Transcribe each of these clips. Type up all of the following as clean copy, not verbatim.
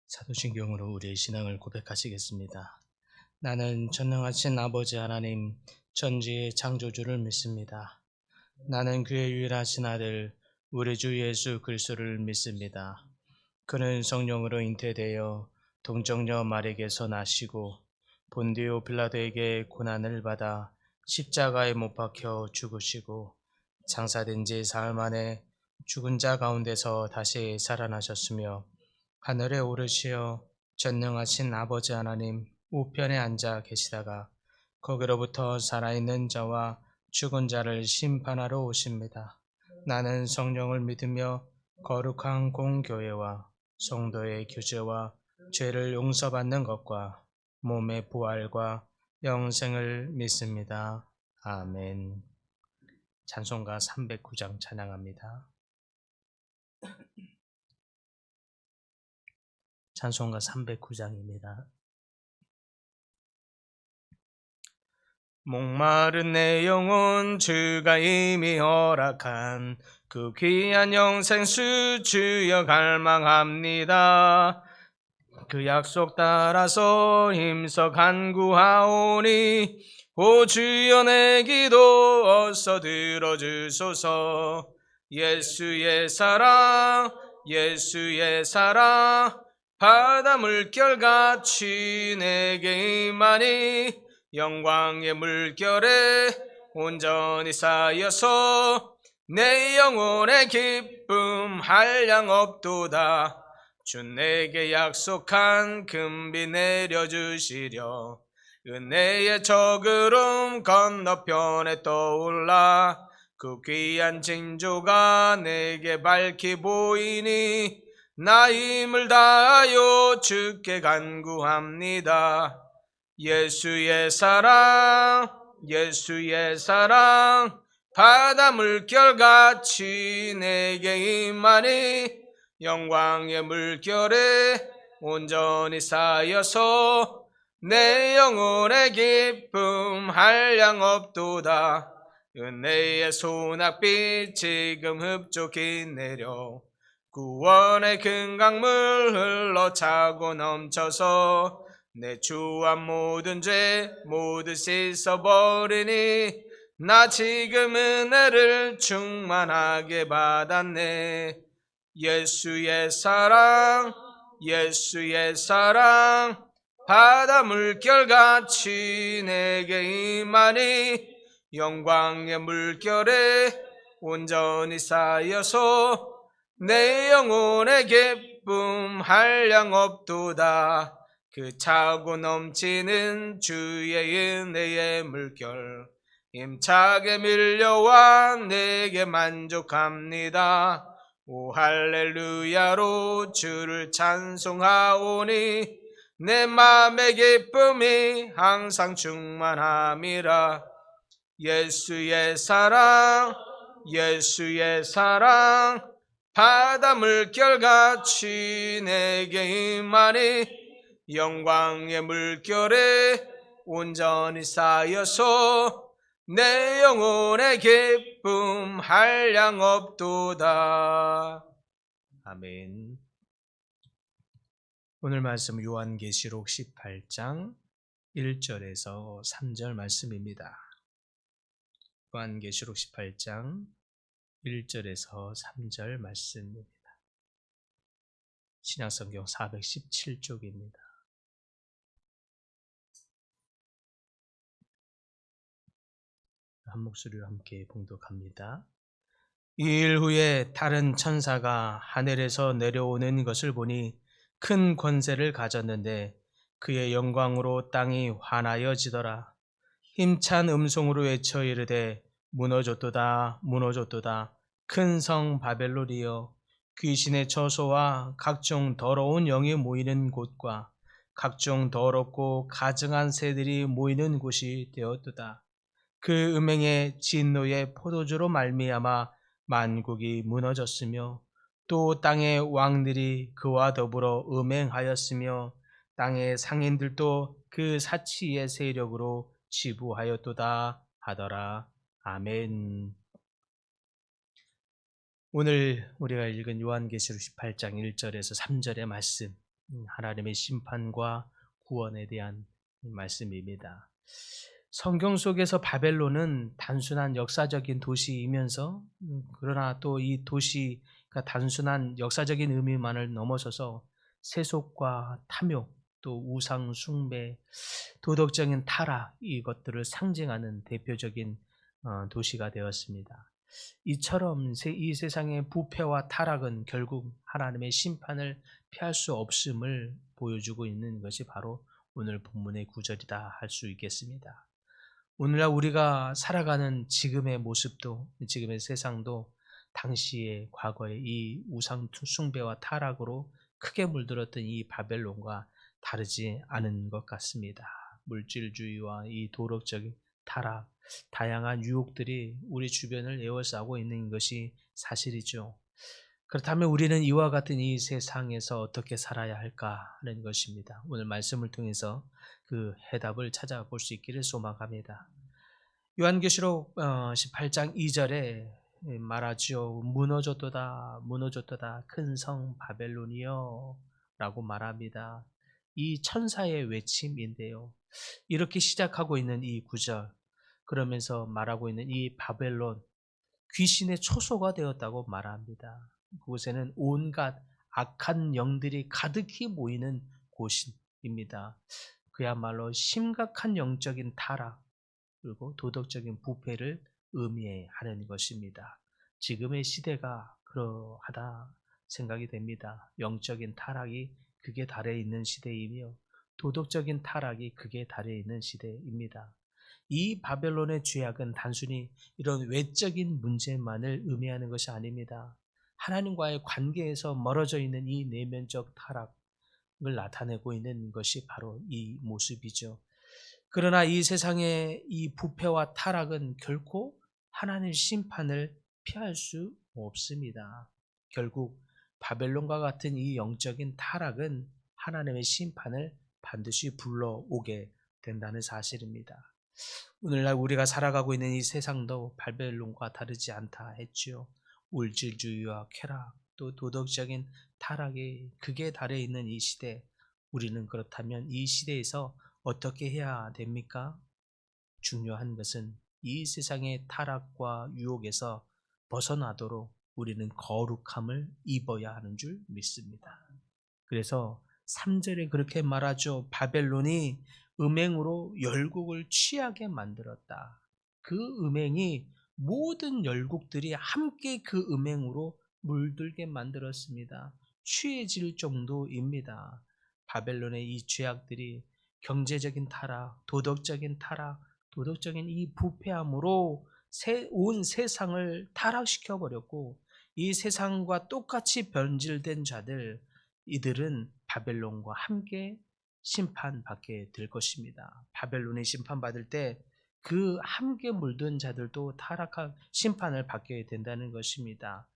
사도신경으로 우리의 신앙을 고백하시겠습니다. 나는 전능하신 아버지 하나님, 천지의 창조주를 믿습니다. 나는 그의 유일하신 아들, 우리 주 예수 그리스도를 믿습니다. 그는 성령으로 잉태되어 동정녀 마리에게서 나시고 본디오 빌라도에게 고난을 받아 십자가에 못 박혀 죽으시고 장사된 지 사흘 만에 죽은 자 가운데서 다시 살아나셨으며 하늘에 오르시어 전능하신 아버지 하나님 우편에 앉아 계시다가 거기로부터 살아있는 자와 죽은 자를 심판하러 오십니다. 나는 성령을 믿으며 거룩한 공교회와 성도의 교제와 죄를 용서받는 것과 몸의 부활과 영생을 믿습니다. 아멘. 찬송가 309장 찬양합니다. 찬송가 309장입니다. 목마른 내 영혼 주가 이미 허락한 그 귀한 영생수 주여 갈망합니다. 그 약속 따라서 힘써 간구하오니 오 주여 내 기도 어서 들어주소서. 예수의 사랑 예수의 사랑 바다 물결같이 내게 임하니 영광의 물결에 온전히 쌓여서 내 영혼의 기쁨 한량 없도다. 주 내게 약속한 금비 내려주시려 은혜의 저구름 건너편에 떠올라 그 귀한 징조가 내게 밝히 보이니 나 힘을 다하여 주께 간구합니다. 예수의 사랑 예수의 사랑 바다 물결같이 내게 임하니 영광의 물결에 온전히 쌓여서 내 영혼의 기쁨 한량 없도다. 은혜의 소낙빛 지금 흡족히 내려 구원의 큰 강물 흘러 차고 넘쳐서 내 주한 모든 죄 모두 씻어버리니 나 지금 은혜를 충만하게 받았네. 예수의 사랑 예수의 사랑 바다 물결같이 내게 임하니 영광의 물결에 온전히 쌓여서 내 영혼의 기쁨 한량 없도다. 그 차고 넘치는 주의 은혜의 물결 힘차게 밀려와 내게 만족합니다. 오 할렐루야로 주를 찬송하오니 내 맘의 기쁨이 항상 충만함이라. 예수의 사랑 예수의 사랑 바다 물결같이 내게 임하니 영광의 물결에 온전히 쌓여서 내 영혼의 기쁨 한량 없도다. 아멘. 오늘 말씀 요한계시록 18장 1절에서 3절 말씀입니다. 요한계시록 18장 1절에서 3절 말씀입니다. 신약성경 417쪽입니다. 한 목소리로 함께 봉독합니다. 이 일 후에 다른 천사가 하늘에서 내려오는 것을 보니 큰 권세를 가졌는데 그의 영광으로 땅이 환하여지더라. 힘찬 음성으로 외쳐 이르되 무너졌도다 무너졌도다 큰 성 바벨론이여 귀신의 처소와 각종 더러운 영이 모이는 곳과 각종 더럽고 가증한 새들이 모이는 곳이 되었도다. 그 음행의 진노의 포도주로 말미암아 만국이 무너졌으며 또 땅의 왕들이 그와 더불어 음행하였으며 땅의 상인들도 그 사치의 세력으로 지부하였도다 하더라. 아멘. 오늘 우리가 읽은 요한계시록 18장 1절에서 3절의 말씀, 하나님의 심판과 구원에 대한 말씀입니다. 성경 속에서 바벨론은 단순한 역사적인 도시이면서 그러나 또 이 도시가 단순한 역사적인 의미만을 넘어서서 세속과 탐욕, 또 우상 숭배, 도덕적인 타락 이것들을 상징하는 대표적인 도시가 되었습니다. 이처럼 이 세상의 부패와 타락은 결국 하나님의 심판을 피할 수 없음을 보여주고 있는 것이 바로 오늘 본문의 구절이다 할 수 있겠습니다. 오늘날 우리가 살아가는 지금의 모습도, 지금의 세상도 당시의 과거의 이 우상 숭배와 타락으로 크게 물들었던 이 바벨론과 다르지 않은 것 같습니다. 물질주의와 이 도덕적인 타락, 다양한 유혹들이 우리 주변을 에워싸고 있는 것이 사실이죠. 그렇다면 우리는 이와 같은 이 세상에서 어떻게 살아야 할까 하는 것입니다. 오늘 말씀을 통해서 그 해답을 찾아볼 수 있기를 소망합니다. 요한계시록 18장 2절에 말하죠. 무너졌도다 무너졌도다 큰 성 바벨론이여 라고 말합니다. 이 천사의 외침인데요. 이렇게 시작하고 있는 이 구절, 그러면서 말하고 있는 이 바벨론, 귀신의 초소가 되었다고 말합니다. 그곳에는 온갖 악한 영들이 가득히 모이는 곳입니다. 그야말로 심각한 영적인 타락 그리고 도덕적인 부패를 의미하는 것입니다. 지금의 시대가 그러하다 생각이 됩니다. 영적인 타락이 극에 달해 있는 시대이며 도덕적인 타락이 극에 달해 있는 시대입니다. 이 바벨론의 죄악은 단순히 이런 외적인 문제만을 의미하는 것이 아닙니다. 하나님과의 관계에서 멀어져 있는 이 내면적 타락을 나타내고 있는 것이 바로 이 모습이죠. 그러나 이 세상의 이 부패와 타락은 결코 하나님의 심판을 피할 수 없습니다. 결국 바벨론과 같은 이 영적인 타락은 하나님의 심판을 반드시 불러오게 된다는 사실입니다. 오늘날 우리가 살아가고 있는 이 세상도 바벨론과 다르지 않다 했지요. 물질주의와 쾌락, 또 도덕적인 타락이 극에 달해 있는 이 시대, 우리는 그렇다면 이 시대에서 어떻게 해야 됩니까? 중요한 것은 이 세상의 타락과 유혹에서 벗어나도록 우리는 거룩함을 입어야 하는 줄 믿습니다. 그래서 3절에 그렇게 말하죠. 바벨론이 음행으로 열국을 취하게 만들었다. 그 음행이 모든 열국들이 함께 그 음행으로 물들게 만들었습니다. 취해질 정도입니다. 바벨론의 이 죄악들이 경제적인 타락, 도덕적인 타락, 도덕적인 이 부패함으로 온 세상을 타락시켜 버렸고 이 세상과 똑같이 변질된 자들 이들은 바벨론과 함께 심판받게 될 것입니다. 바벨론이 심판받을 때 그 함께 물든 자들도 타락한 심판을 받게 된다는 것입니다.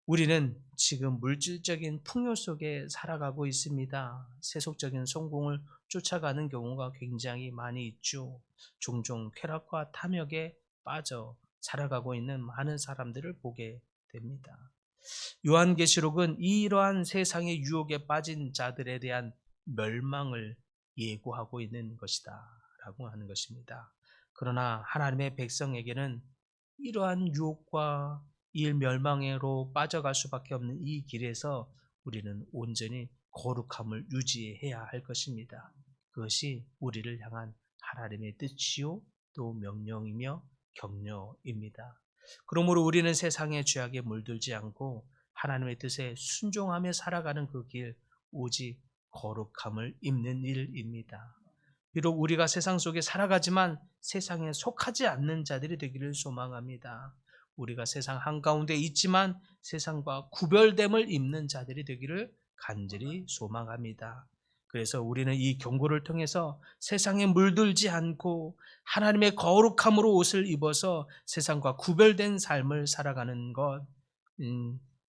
우리는 지금 물질적인 풍요 속에 살아가고 있습니다. 세속적인 성공을 쫓아가는 경우가 굉장히 많이 있죠. 종종 쾌락과 탐욕에 빠져 살아가고 있는 많은 사람들을 보게 됩니다. 요한계시록은 이러한 세상의 유혹에 빠진 자들에 대한 멸망을 예고하고 있는 것이다 라고 하는 것입니다. 그러나 하나님의 백성에게는 이러한 유혹과 이 멸망으로 빠져갈 수밖에 없는 이 길에서 우리는 온전히 거룩함을 유지해야 할 것입니다. 그것이 우리를 향한 하나님의 뜻이요 또 명령이며 격려입니다. 그러므로 우리는 세상의 죄악에 물들지 않고 하나님의 뜻에 순종하며 살아가는 그 길 오직 거룩함을 입는 일입니다. 비록 우리가 세상 속에 살아가지만 세상에 속하지 않는 자들이 되기를 소망합니다. 우리가 세상 한가운데 있지만 세상과 구별됨을 입는 자들이 되기를 간절히 소망합니다. 그래서 우리는 이 경고를 통해서 세상에 물들지 않고 하나님의 거룩함으로 옷을 입어서 세상과 구별된 삶을 살아가는 것,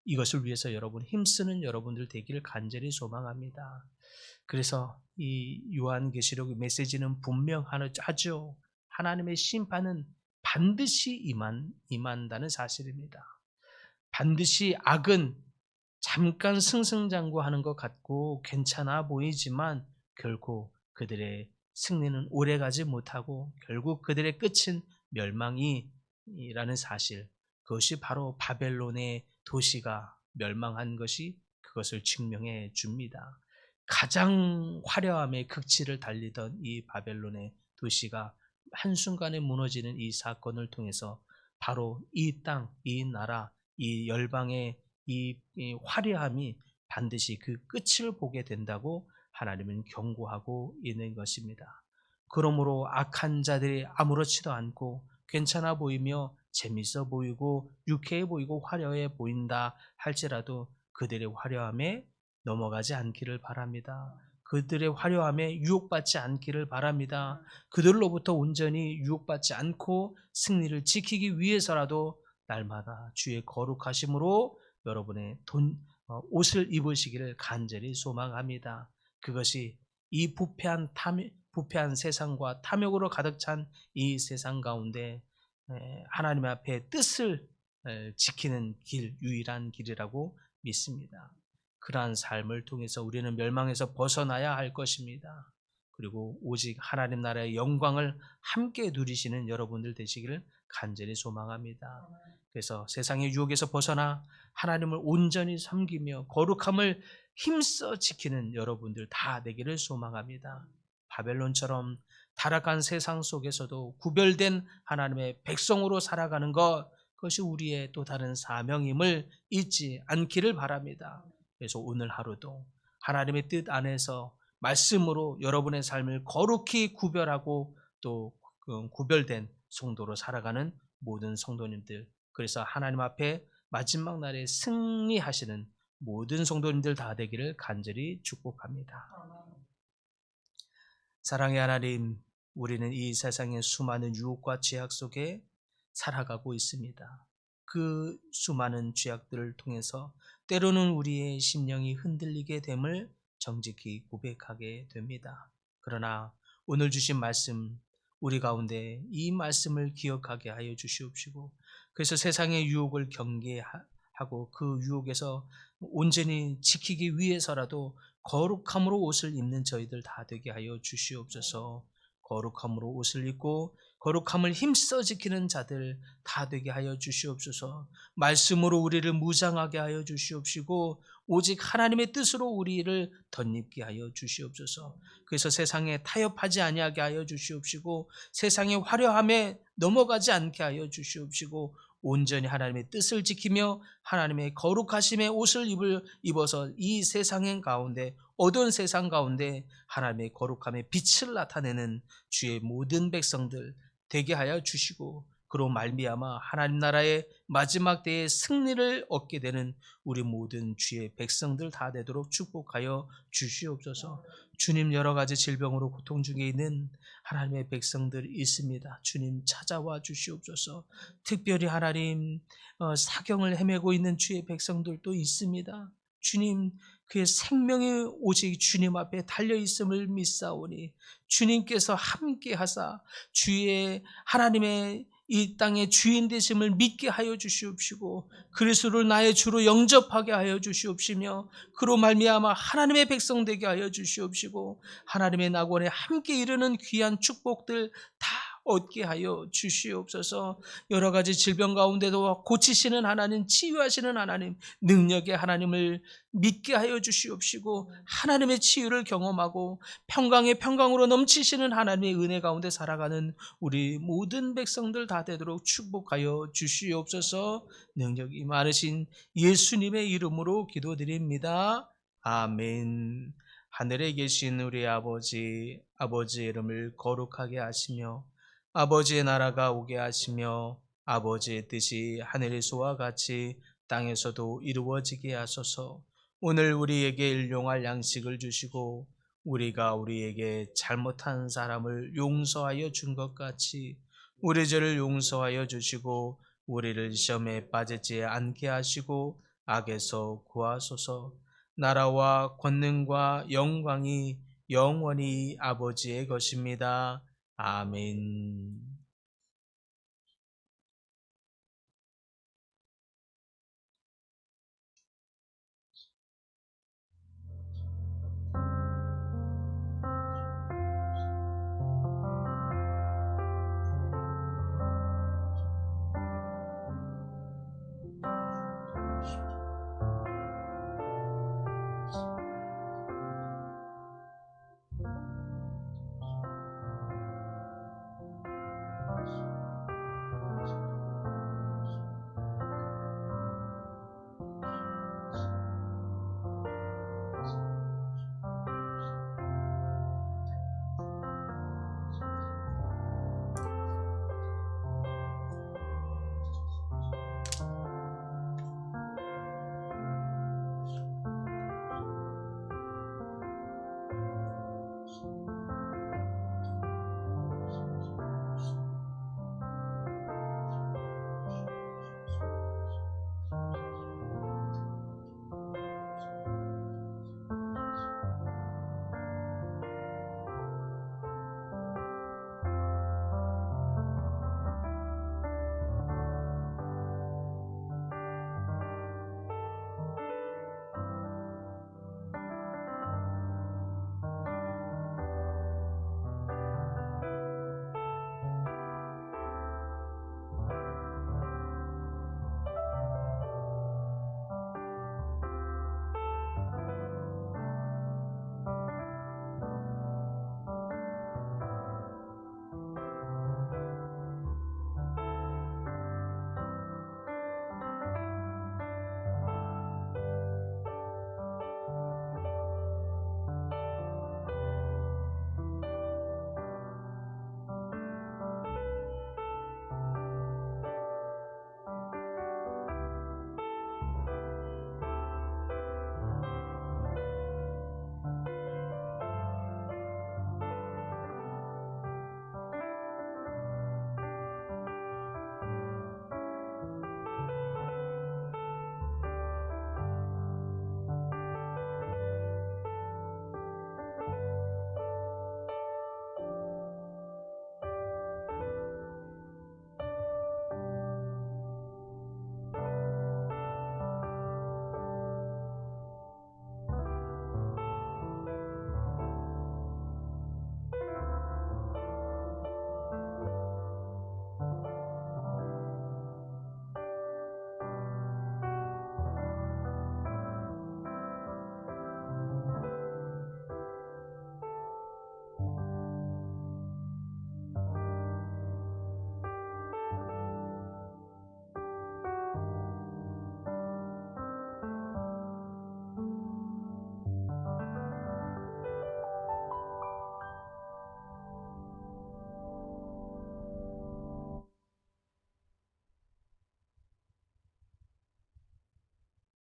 이것을 위해서 여러분 힘쓰는 여러분들 되기를 간절히 소망합니다. 그래서 이 요한계시록 메시지는 분명하죠. 하나님의 심판은 반드시 임한다는 사실입니다. 반드시 악은 잠깐 승승장구하는 것 같고 괜찮아 보이지만 결국 그들의 승리는 오래가지 못하고 결국 그들의 끝은 멸망이라는 사실, 그것이 바로 바벨론의 도시가 멸망한 것이 그것을 증명해 줍니다. 가장 화려함의 극치를 달리던 이 바벨론의 도시가 한순간에 무너지는 이 사건을 통해서 바로 이 땅, 이 나라, 이 열방의 이 화려함이 반드시 그 끝을 보게 된다고 하나님은 경고하고 있는 것입니다. 그러므로 악한 자들이 아무렇지도 않고 괜찮아 보이며 재밌어 보이고 유쾌해 보이고 화려해 보인다 할지라도 그들의 화려함에 넘어가지 않기를 바랍니다. 그들의 화려함에 유혹받지 않기를 바랍니다. 그들로부터 온전히 유혹받지 않고 승리를 지키기 위해서라도 날마다 주의 거룩하심으로 여러분의 옷을 입으시기를 간절히 소망합니다. 그것이 이 부패한 세상과 탐욕으로 가득 찬 이 세상 가운데 하나님 앞에 뜻을 지키는 길, 유일한 길이라고 믿습니다. 그러한 삶을 통해서 우리는 멸망에서 벗어나야 할 것입니다. 그리고 오직 하나님 나라의 영광을 함께 누리시는 여러분들 되시기를 간절히 소망합니다. 그래서 세상의 유혹에서 벗어나 하나님을 온전히 섬기며 거룩함을 힘써 지키는 여러분들 다 되기를 소망합니다. 바벨론처럼 타락한 세상 속에서도 구별된 하나님의 백성으로 살아가는 것, 그것이 우리의 또 다른 사명임을 잊지 않기를 바랍니다. 그래서 오늘 하루도 하나님의 뜻 안에서 말씀으로 여러분의 삶을 거룩히 구별하고 또 구별된 성도로 살아가는 모든 성도님들, 그래서 하나님 앞에 마지막 날에 승리하시는 모든 성도님들 다 되기를 간절히 축복합니다. 사랑의 하나님, 우리는 이 세상의 수많은 유혹과 죄악 속에 살아가고 있습니다. 그 수많은 죄악들을 통해서 때로는 우리의 심령이 흔들리게 됨을 정직히 고백하게 됩니다. 그러나 오늘 주신 말씀, 우리 가운데 이 말씀을 기억하게 하여 주시옵시고, 그래서 세상의 유혹을 경계하고 그 유혹에서 온전히 지키기 위해서라도 거룩함으로 옷을 입는 저희들 다 되게 하여 주시옵소서. 거룩함으로 옷을 입고 거룩함을 힘써 지키는 자들 다 되게 하여 주시옵소서. 말씀으로 우리를 무장하게 하여 주시옵시고 오직 하나님의 뜻으로 우리를 덧입게 하여 주시옵소서. 그래서 세상에 타협하지 아니하게 하여 주시옵시고 세상의 화려함에 넘어가지 않게 하여 주시옵시고 온전히 하나님의 뜻을 지키며 하나님의 거룩하심의 옷을 입어서 이 세상 가운데, 어두운 세상 가운데 하나님의 거룩함의 빛을 나타내는 주의 모든 백성들 되게 하여 주시고, 그로 말미암아 하나님 나라의 마지막 때의 승리를 얻게 되는 우리 모든 주의 백성들 다 되도록 축복하여 주시옵소서. 주님, 여러 가지 질병으로 고통 중에 있는 하나님의 백성들이 있습니다. 주님, 찾아와 주시옵소서. 특별히 하나님 사경을 헤매고 있는 주의 백성들도 있습니다. 주님, 그의 생명이 오직 주님 앞에 달려있음을 믿사오니 주님께서 함께 하사 주의 하나님의 이 땅의 주인 되심을 믿게 하여 주시옵시고 그리스도를 나의 주로 영접하게 하여 주시옵시며 그로 말미암아 하나님의 백성 되게 하여 주시옵시고 하나님의 낙원에 함께 이르는 귀한 축복들 다 얻게 하여 주시옵소서. 여러 가지 질병 가운데도 고치시는 하나님, 치유하시는 하나님, 능력의 하나님을 믿게 하여 주시옵시고 하나님의 치유를 경험하고 평강의 평강으로 넘치시는 하나님의 은혜 가운데 살아가는 우리 모든 백성들 다 되도록 축복하여 주시옵소서. 능력이 많으신 예수님의 이름으로 기도드립니다. 아멘. 하늘에 계신 우리 아버지의 이름을 거룩하게 하시며 아버지의 나라가 오게 하시며 아버지의 뜻이 하늘에서와 같이 땅에서도 이루어지게 하소서. 오늘 우리에게 일용할 양식을 주시고 우리가 우리에게 잘못한 사람을 용서하여 준 것 같이 우리 죄를 용서하여 주시고 우리를 시험에 빠지지 않게 하시고 악에서 구하소서. 나라와 권능과 영광이 영원히 아버지의 것입니다. 아멘.